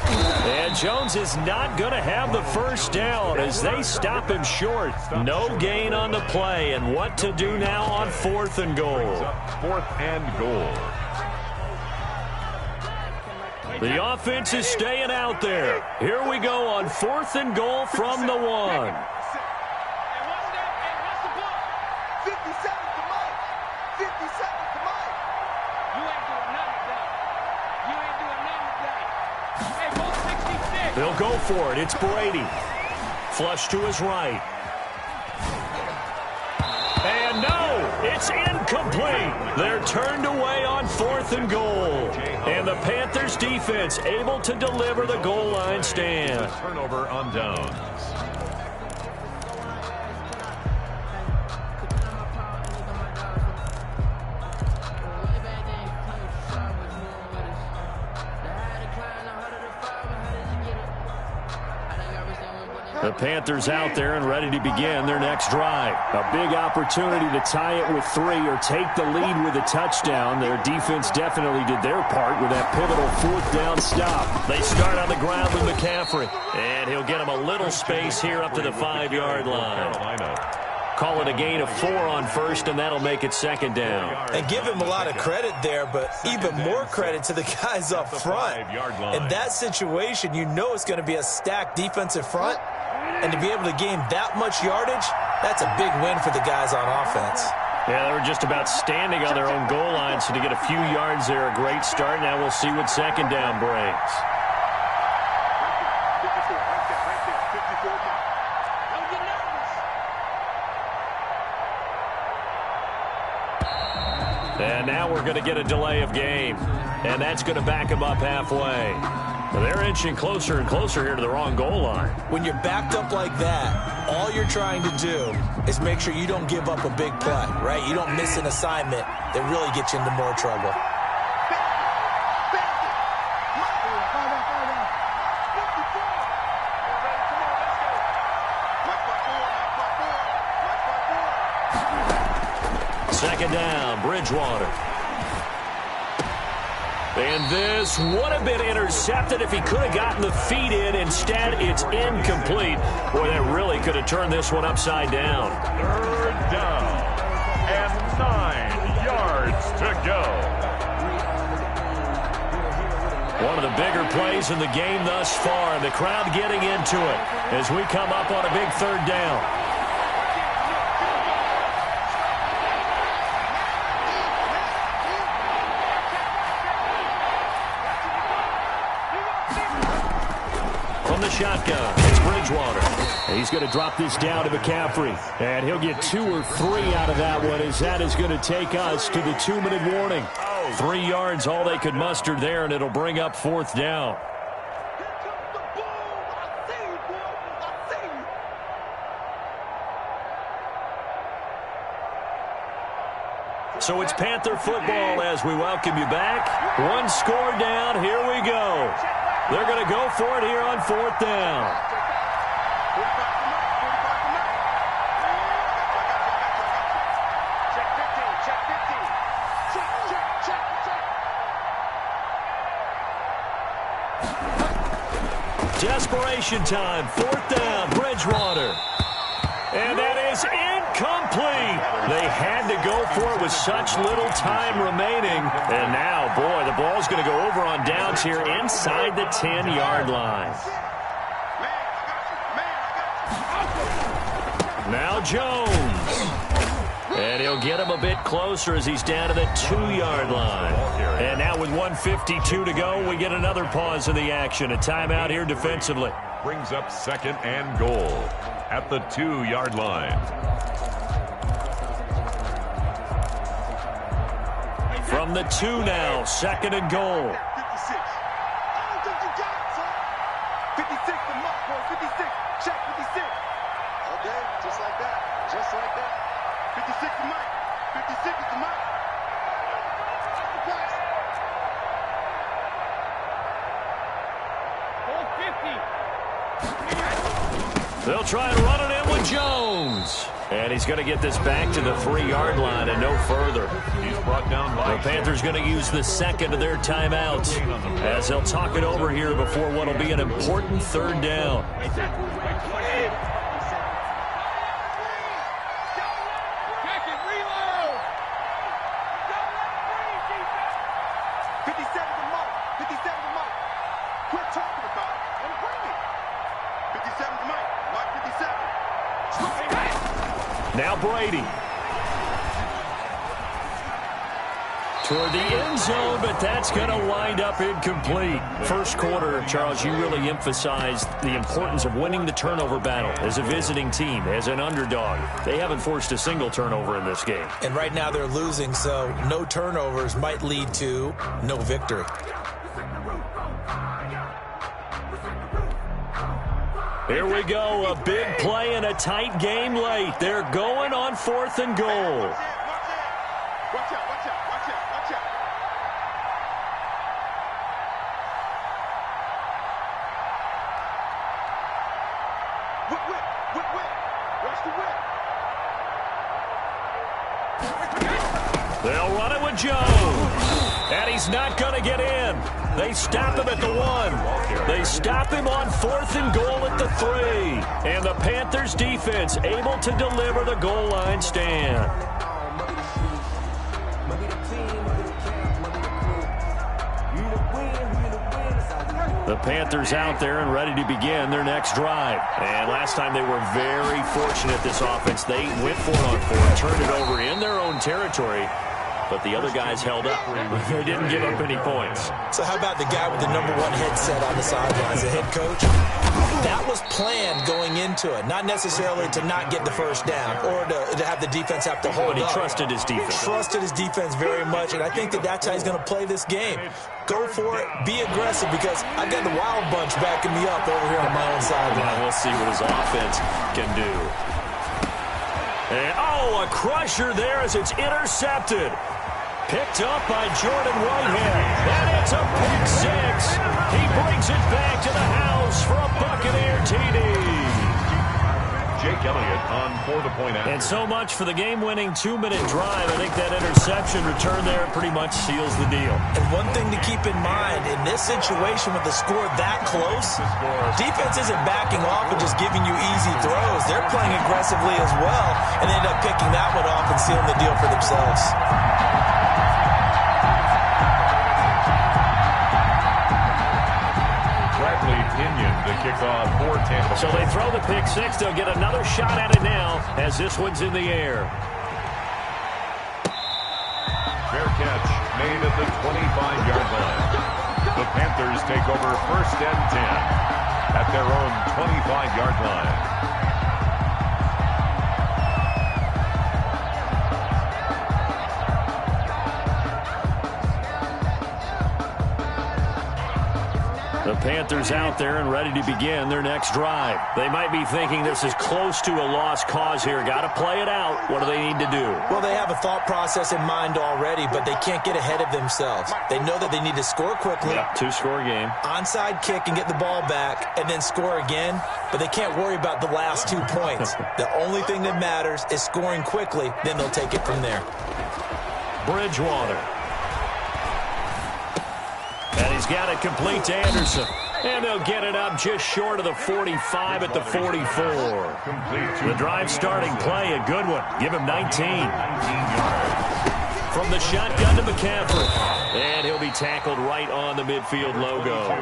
And Jones is not going to have the first down as they stop him short. No gain on the play. And what to do now on 4th and goal. 4th and goal. The offense is staying out there. Here we go on 4th and goal from the 1. 57 to Mike. 57 to Mike. You ain't doing nothing with that. You ain't doing nothing with that. Hey, go 66. They'll go for it. It's Brady. Flush to his right. And no, it's incomplete. They're turned away on 4th and goal. And the Panthers defense able to deliver the goal line stand. Turnover on downs. The Panthers out there and ready to begin their next drive. A big opportunity to tie it with 3 or take the lead with a touchdown. Their defense definitely did their part with that pivotal 4th down stop. They start on the ground with McCaffrey. And he'll get him a little space here up to the 5-yard line. Call it a gain of 4 on 1st, and that'll make it 2nd down. And give him a lot of credit there, but even more credit to the guys up front. In that situation, you know it's going to be a stacked defensive front. And to be able to gain that much yardage, that's a big win for the guys on offense. Yeah, they were just about standing on their own goal line, so to get a few yards there, a great start. Now we'll see what 2nd down brings. And now we're going to get a delay of game. And that's going to back them up halfway. Well, they're inching closer and closer here to the wrong goal line. When you're backed up like that, all you're trying to do is make sure you don't give up a big play, right? You don't miss an assignment that really gets you into more trouble. Second down, Bridgewater. And this would have been intercepted if he could have gotten the feet in. Instead, it's incomplete. Boy, that really could have turned this one upside down. 3rd down and 9 yards to go. One of the bigger plays in the game thus far, and the crowd getting into it as we come up on a big 3rd down. Shotgun. It's Bridgewater. And he's going to drop this down to McCaffrey. And he'll get 2 or 3 out of that one as that is going to take us to the 2-minute warning. 3 yards, all they could muster there, and it'll bring up 4th down. So it's Panther football as we welcome you back. 1 score down. Here we go. They're going to go for it here on 4th down. Desperation time. 4th down. Bridgewater. And that is incomplete. They had to go for it with such little time remaining. And now, boy, the ball's going to go over on downs here inside the 10-yard line. Now Jones. And he'll get him a bit closer as he's down to the 2-yard line. And now with 1:52 to go, we get another pause in the action. A timeout here defensively. Brings up 2nd and goal at the 2-yard line. From the 2 now, 2nd and goal. 56. I don't think you got it, son. 56 the mark, boy. 56. Check 56. Okay, just like that. Just like that. 56 the mic. 56 is the mic. Pass. 450. They'll try and run it in with Jones. And he's going to get this back to the 3-yard line and no further. He's brought down by The Panthers going to use the 2nd of their timeouts as they'll talk it over here before what will be an important 3rd down. 57 the mark. 57 the mark. Quit talking about it and bring it. 57 the mic. Mark 57. Now Brady. Toward the end zone, but that's going to wind up incomplete. First quarter, Charles, you really emphasized the importance of winning the turnover battle as a visiting team, as an underdog. They haven't forced a single turnover in this game. And right now they're losing, so no turnovers might lead to no victory. Here we go, a big play and a tight game late. They're going on 4th and goal. Watch out, watch out, watch out, watch out. Whip, whip, whip, whip. Watch the whip. They'll run it with Jones. And he's not going to get in. They stop him at the 1. They stop him on 4th and goal at the 3. And the Panthers defense able to deliver the goal line stand. The Panthers out there and ready to begin their next drive. And last time they were very fortunate, this offense. They went for it on 4th, turned it over in their own territory. But the other guys held up. They didn't give up any points. So how about the guy with the number 1 headset on the sidelines, the head coach? That was planned going into it, not necessarily to not get the first down or to have the defense have to hold But he up. trusted his defense. Trusted his defense very much, and I think that's how he's going to play this game. Go for it, be aggressive, because I've got the wild bunch backing me up over here on my own sideline. We'll see what his offense can do. And, a crusher there as it's intercepted. Picked up by Jordan Whitehead. And it's a pick 6. He brings it back to the house for a Buccaneer TD. Jake Elliott on for the point after. And so much for the game-winning 2-minute drive. I think that interception return there pretty much seals the deal. And one thing to keep in mind, in this situation with the score that close, defense isn't backing off and just giving you easy throws. They're playing aggressively as well, and they end up picking that one off and sealing the deal for themselves. The kickoff for Tampa. So they throw the pick 6. They'll get another shot at it now as this one's in the air. Fair catch made at the 25-yard line. The Panthers take over 1st and 10 at their own 25-yard line. The Panthers out there and ready to begin their next drive. They might be thinking this is close to a lost cause here. Got to play it out. What do they need to do? Well, they have a thought process in mind already, but they can't get ahead of themselves. They know that they need to score quickly. Yep, 2-score game. Onside kick and get the ball back and then score again, but they can't worry about the last 2 points. The only thing that matters is scoring quickly, then they'll take it from there. Bridgewater. And he's got it complete to Anderson. And they'll get it up just short of the 45 at the 44. The drive starting play, a good one. Give him 19. From the shotgun to McCaffrey. And he'll be tackled right on the midfield logo.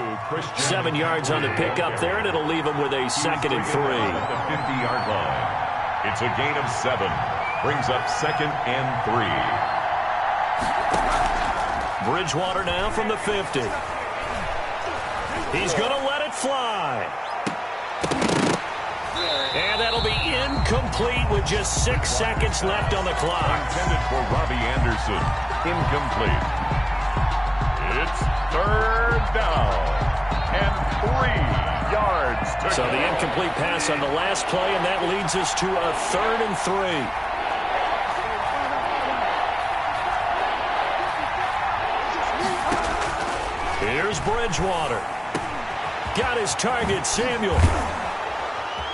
7 yards on the pickup there, and it'll leave him with a 2nd and 3. At the 50-yard line. It's a gain of 7. Brings up 2nd and 3. Bridgewater now from the 50. He's going to let it fly. And that'll be incomplete with just 6 seconds left on the clock. Intended for Robbie Anderson. Incomplete. It's third down and 3 yards to So go. the incomplete pass on the last play, and that leads us to a 3rd and 3. Here's Bridgewater. Got his target, Samuel.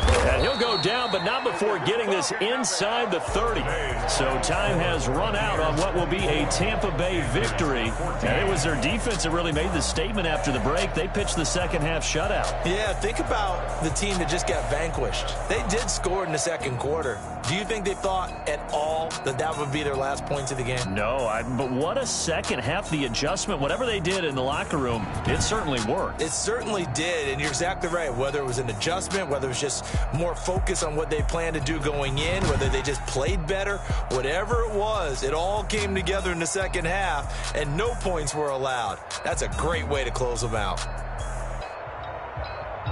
And he'll go down, but not before getting this inside the 30. So time has run out on what will be a Tampa Bay victory. And it was their defense that really made the statement after the break. They pitched the second half shutout. Yeah, think about the team that just got vanquished. They did score in the second quarter. Do you think they thought at all that that would be their last points of the game? No, but what a second half. The adjustment, whatever they did in the locker room, it certainly worked. It certainly did, and you're exactly right. Whether it was an adjustment, whether it was just more focus on what they planned to do going in, whether they just played better, whatever it was, it all came together in the second half, and no points were allowed. That's a great way to close them out.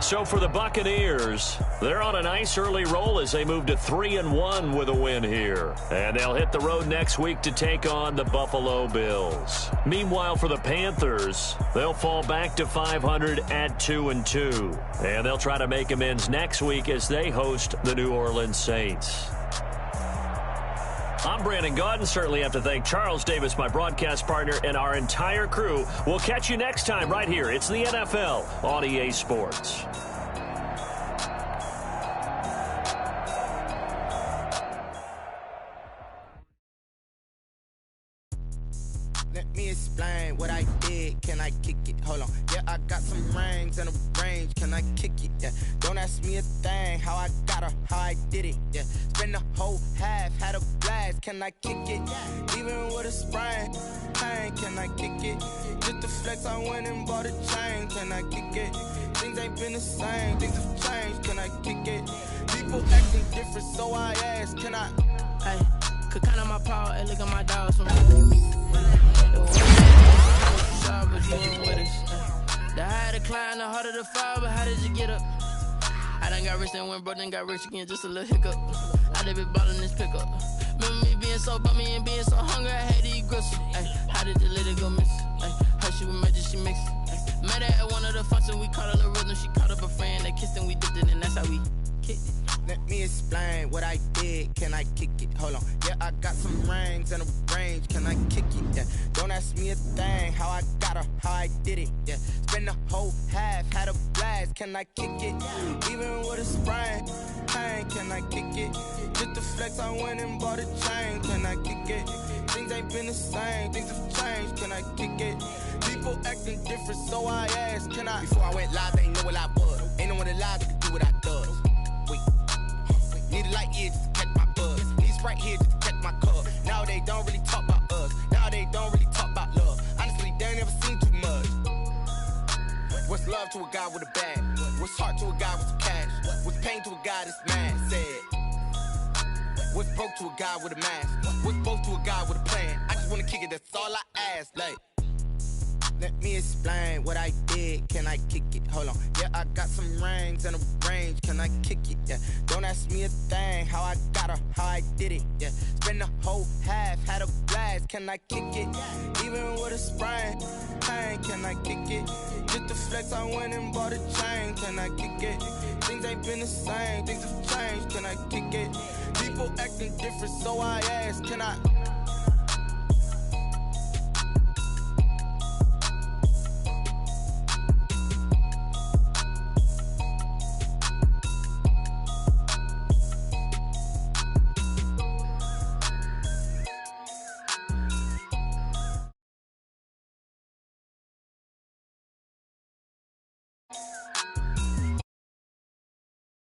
So for the Buccaneers, they're on a nice early roll as they move to 3-1 with a win here. And they'll hit the road next week to take on the Buffalo Bills. Meanwhile, for the Panthers, they'll fall back to 500 at 2-2. And they'll try to make amends next week as they host the New Orleans Saints. I'm Brandon Gaudin. Certainly have to thank Charles Davis, my broadcast partner, and our entire crew. We'll catch you next time right here. It's the NFL on EA Sports. Let me explain what I did. Can I kick it? Hold on. Yeah, I got some rings and a range. Can I kick it? Yeah. Don't ask me a thing. How I got her, how I did it. Yeah. Spend the whole half, had a blast. Can I kick it? Even with a sprain, pain. Can I kick it? Just to flex, I went and bought a chain. Can I kick it? Things ain't been the same. Things have changed. Can I kick it? People acting different, so I ask. Can I? Hey, could count on my paw and look at my dogs from the higher the climb, the harder the fall, but how did you get up? I done got rich and went broke, then got rich again, just a little hiccup. I done been ballin' this pickup. Remember me being so bummy and being so hungry, I had to eat gristle. Ay, how did the lady go miss? Ay, her she was magic, she mixed. Ay, met her at one of the functions, we caught her the rhythm, she caught up a friend, they kissed and we dipped it, and that's how we kicked it. Let me explain what I did. Can I kick it? Hold on. Yeah, I got some rings and a range. Can I kick it? Yeah. Don't ask me a thing. How I got her, how I did it. Yeah. Spend the whole half, had a blast. Can I kick it? Even with a sprain, pain. Can I kick it? Just to flex, I went and bought a chain. Can I kick it? Things ain't been the same. Things have changed. Can I kick it? People acting different, so I asked. Can I? Before I went live, they ain't know what I was. Ain't no one alive that could do what I does. Wait. Need a light here just to catch my buzz. Need Sprite here just to catch my cup. Now they don't really talk about us. Now they don't really talk about love. Honestly, they ain't never seen too much. What's love to a guy with a bag? What's heart to a guy with some cash? What's pain to a guy that's mad? Said. What's broke to a guy with a mask? What's both to a guy with a plan? I just wanna kick it, that's all I ask. Like, let me explain what I did. Can I kick it? Hold on. Yeah, I got some rings and a range. Can I kick it? Yeah. Don't ask me a thing. How I got her, how I did it. Yeah. Spend the whole half, had a blast. Can I kick it? Even with a sprain, pain. Can I kick it? Just to flex, I went and bought a chain. Can I kick it? Things ain't been the same. Things have changed. Can I kick it? People acting different, so I ask. Can I?